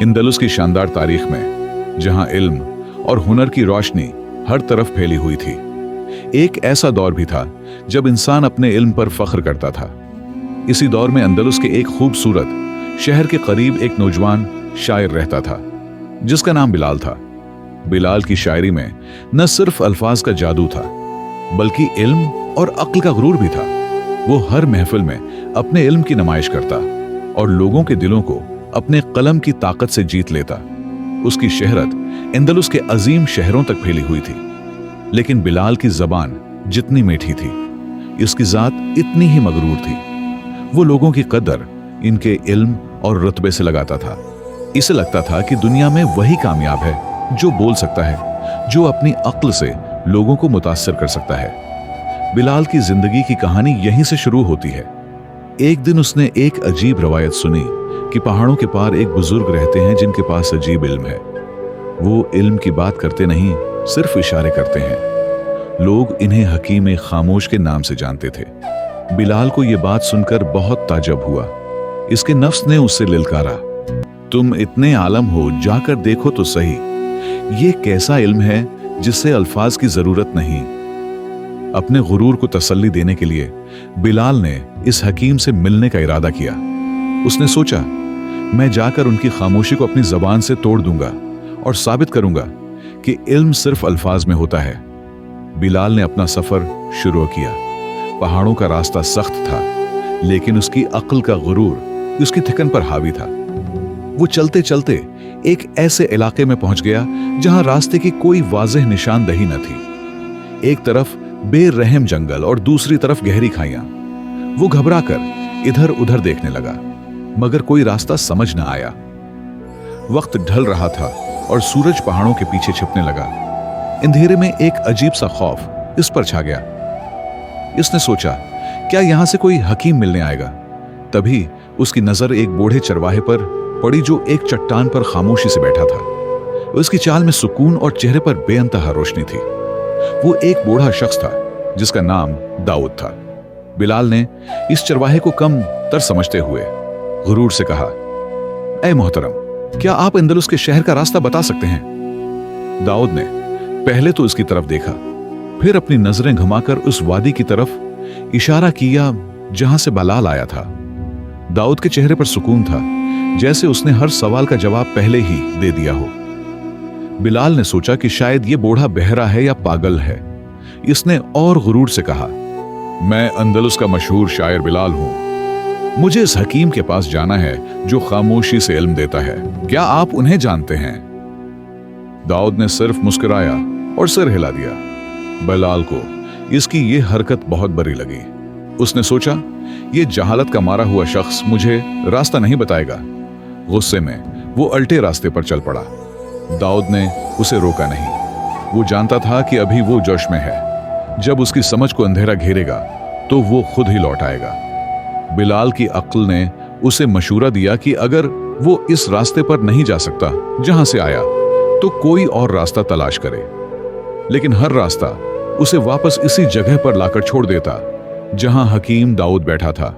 इंदलुस की शानदार तारीख में, जहां इल्म और हुनर की रोशनी हर तरफ फैली हुई थी, एक ऐसा दौर भी था जब इंसान अपने इल्म पर फख्र करता था। इसी दौर में अंदलुस के एक खूबसूरत शहर के करीब एक नौजवान शायर रहता था, जिसका नाम बिलाल था। बिलाल की शायरी में न सिर्फ अल्फाज का जादू था, बल्कि इल्म और अक्ल का गुरूर भी था। वो हर महफिल में अपने इल्म की नुमाइश करता और लोगों के दिलों को अपने कलम की ताकत से जीत लेता। उसकी शहरत इंदलुस के अजीम शहरों तक फैली हुई थी। लेकिन बिलाल की जबान जितनी मीठी थी, इसकी जात इतनी ही मगरूर थी। वो लोगों की कदर इनके इल्म और रुतबे से लगाता था। इसे लगता था कि दुनिया में वही कामयाब है जो बोल सकता है, जो अपनी अक्ल से लोगों को मुतासिर कर सकता है। बिलाल की जिंदगी की कहानी यहीं से शुरू होती है। एक दिन उसने एक अजीब रवायत सुनी कि पहाड़ों के पार एक बुजुर्ग रहते हैं जिनके पास अजीब इल्म है। वो इल्म की बात करते नहीं, सिर्फ इशारे करते हैं। लोग इन्हें हकीम खामोश के नाम से जानते थे। बिलाल को यह बात सुनकर बहुत ताज्जुब हुआ। इसके नफ्स ने उससे लिलकारा, तुम इतने आलम हो, जाकर देखो तो सही। ये कैसा इल्म है जिससे अल्फाज की जरूरत नहीं। अपने गुरूर को तसल्ली देने के लिए बिलाल ने इस हकीम से मिलने का इरादा किया। उसने सोचा, मैं जाकर उनकी खामोशी को अपनी जबान से तोड़ दूंगा और साबित करूंगा कि इल्म सिर्फ अल्फाज में होता है। बिलाल ने अपना सफर शुरू किया। पहाड़ों का रास्ता सख्त था, लेकिन उसकी अक्ल का गुरूर उसकी थकन पर हावी था। वो चलते चलते एक ऐसे इलाके में पहुंच गया जहां रास्ते की कोई वाज़ेह निशानदही न थी। एक तरफ बेरहम जंगल और दूसरी तरफ गहरी खाइयां। वो घबराकर इधर उधर देखने लगा, मगर कोई रास्ता समझ न आया। वक्त ढल रहा था और सूरज पहाड़ों के पीछे छिपने लगा। अंधेरे में एक अजीब सा खौफ इस पर छा गया। इसने सोचा, क्या यहां से कोई हकीम मिलने आएगा? तभी उसकी नजर एक बूढ़े चरवाहे पर पड़ी जो एक चट्टान पर खामोशी से बैठा था। उसकी चाल में सुकून और चेहरे पर बेअंतहा रोशनी थी। वो एक बूढ़ा शख्स था जिसका नाम दाऊद था। बिलाल ने इस चरवाहे को कम तर समझते हुए गुरूर से कहा, ऐ मोहतरम, क्या आप अंदलुस के शहर का रास्ता बता सकते हैं? दाऊद ने पहले तो उसकी तरफ देखा, फिर अपनी नजरें घुमाकर उस वादी की तरफ इशारा किया जहां से बिलाल आया था। दाऊद के चेहरे पर सुकून था, जैसे उसने हर सवाल का जवाब पहले ही दे दिया हो। बिलाल ने सोचा कि शायद ये बूढ़ा बहरा है या पागल है। इसने और गुरूर से कहा, मैं अंदलुस का मशहूर शायर बिलाल हूं। मुझे इस हकीम के पास जाना है जो खामोशी से इल्म देता है। क्या आप उन्हें जानते हैं? दाऊद ने सिर्फ मुस्कुराया और सिर हिला दिया। बिलाल को इसकी ये हरकत बहुत बुरी लगी। उसने सोचा, ये जहालत का मारा हुआ शख्स मुझे रास्ता नहीं बताएगा। गुस्से में वो उल्टे रास्ते पर चल पड़ा। दाऊद ने उसे रोका नहीं। वो जानता था कि अभी वो जोश में है। जब उसकी समझ को अंधेरा घेरेगा तो वो खुद ही लौट आएगा। बिलाल की अक्ल ने उसे मशूरा दिया कि अगर वो इस रास्ते पर नहीं जा सकता जहां से आया, तो कोई और रास्ता तलाश करे। लेकिन हर रास्ता उसे वापस इसी जगह पर लाकर छोड़ देता जहां हकीम दाऊद बैठा था।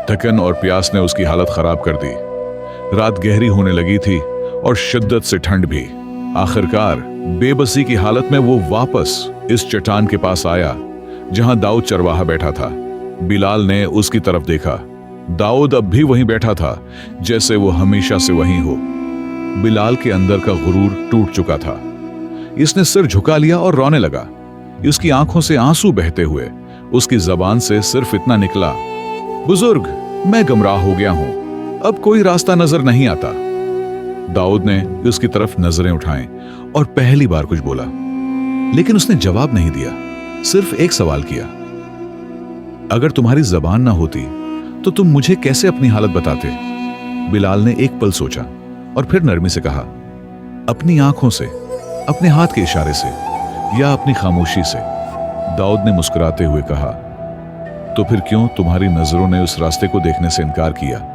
थकन और प्यास ने उसकी हालत खराब कर दी। रात गहरी होने लगी थी और शिद्दत से ठंड भी। आखिरकार बेबसी की हालत में वो वापस इस चट्टान के पास आया जहां दाऊद चरवाहा बैठा था। बिलाल ने उसकी तरफ देखा। दाऊद अब भी वहीं बैठा था, जैसे वो हमेशा से वहीं हो। बिलाल के अंदर का गुरूर टूट चुका था। इसने सिर झुका लिया और रोने लगा। उसकी आंखों से आंसू बहते हुए उसकी जबान से सिर्फ इतना निकला, बुजुर्ग, मैं गुमराह हो गया हूं, अब कोई रास्ता नजर नहीं आता। दाऊद ने उसकी तरफ नजरें उठाएं और पहली बार कुछ बोला, लेकिन उसने जवाब नहीं दिया, सिर्फ एक सवाल किया, अगर तुम्हारी जबान ना होती तो तुम मुझे कैसे अपनी हालत बताते? बिलाल ने एक पल सोचा और फिर नरमी से कहा, अपनी आंखों से, अपने हाथ के इशारे से, या अपनी खामोशी से। दाऊद ने मुस्कुराते हुए कहा, तो फिर क्यों तुम्हारी नजरों ने उस रास्ते को देखने से इनकार किया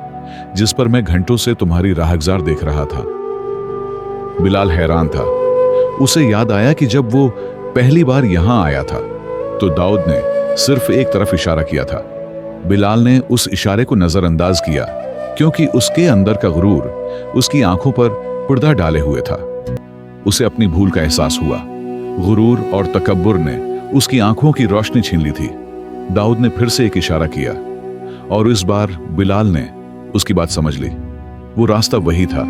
जिस पर मैं घंटों से तुम्हारी राहगुजार देख रहा था? बिलाल हैरान था। उसे याद आया कि जब वो पहली बार यहां आया था तो दाऊद ने सिर्फ एक तरफ इशारा किया था। बिलाल ने उस इशारे को नजरअंदाज किया क्योंकि उसके अंदर का गुरूर उसकी आंखों पर पर्दा डाले हुए था। उसे अपनी भूल का एहसास हुआ। गुरूर और तकब्बुर ने उसकी आंखों की रोशनी छीन ली थी। दाऊद ने फिर से एक इशारा किया और इस बार बिलाल ने उसकी बात समझ ली। वो रास्ता वही था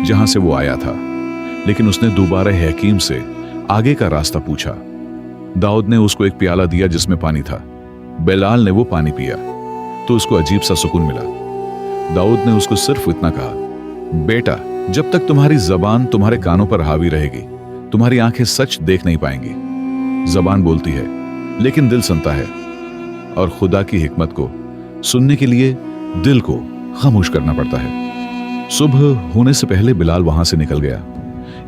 जहां से वो आया था, लेकिन उसने दोबारा हकीम से आगे का रास्ता पूछा। दाऊद ने उसको एक प्याला दिया जिसमें पानी था। बिलाल ने वो पानी पिया तो उसको अजीब सा सुकून मिला। दाऊद ने उसको सिर्फ इतना कहा, बेटा, जब तक तुम्हारी जबान तुम्हारे कानों पर हावी रहेगी, तुम्हारी आंखें सच देख नहीं पाएंगी। जबान बोलती है लेकिन दिल सुनता है, और खुदा की हिकमत को सुनने के लिए दिल को खामोश करना पड़ता है। सुबह होने से पहले बिलाल वहां से निकल गया।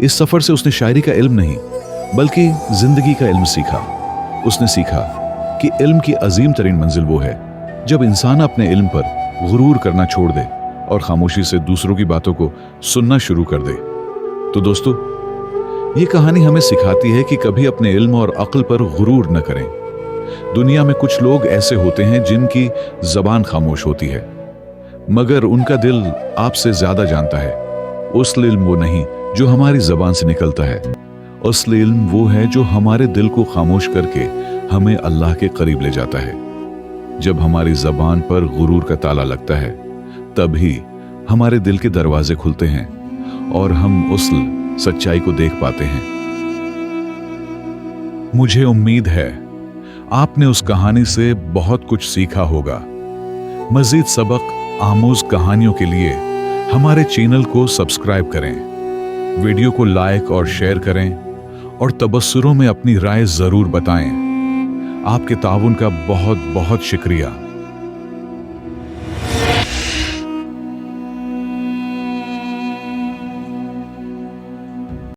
इस सफर से उसने शायरी का इल्म नहीं बल्कि जिंदगी का इल्म सीखा। उसने सीखा कि इल्म की अजीम तरीन मंजिल वो है जब इंसान अपने इल्म पर गुरूर करना छोड़ दे और खामोशी से दूसरों की बातों को सुनना शुरू कर दे। तो दोस्तों, ये कहानी हमें सिखाती है कि कभी अपने इल्म और अक्ल पर गुरूर न करें। दुनिया में कुछ लोग ऐसे होते हैं जिनकी जबान खामोश होती है, मगर उनका दिल आपसे ज्यादा जानता है। असली इल्म वो नहीं जो हमारी जबान से निकलता है, असली इल्म वो है जो हमारे दिल को खामोश करके हमें अल्लाह के करीब ले जाता है। जब हमारी जबान पर गुरूर का ताला लगता है, तभी हमारे दिल के दरवाजे खुलते हैं और हम उस सच्चाई को देख पाते हैं। मुझे उम्मीद है आपने उस कहानी से बहुत कुछ सीखा होगा। मजीद सबक आमूज कहानियों के लिए हमारे चैनल को सब्सक्राइब करें, वीडियो को लाइक और शेयर करें और तबस्सुरों में अपनी राय जरूर बताएं। आपके ताउन का बहुत बहुत शुक्रिया।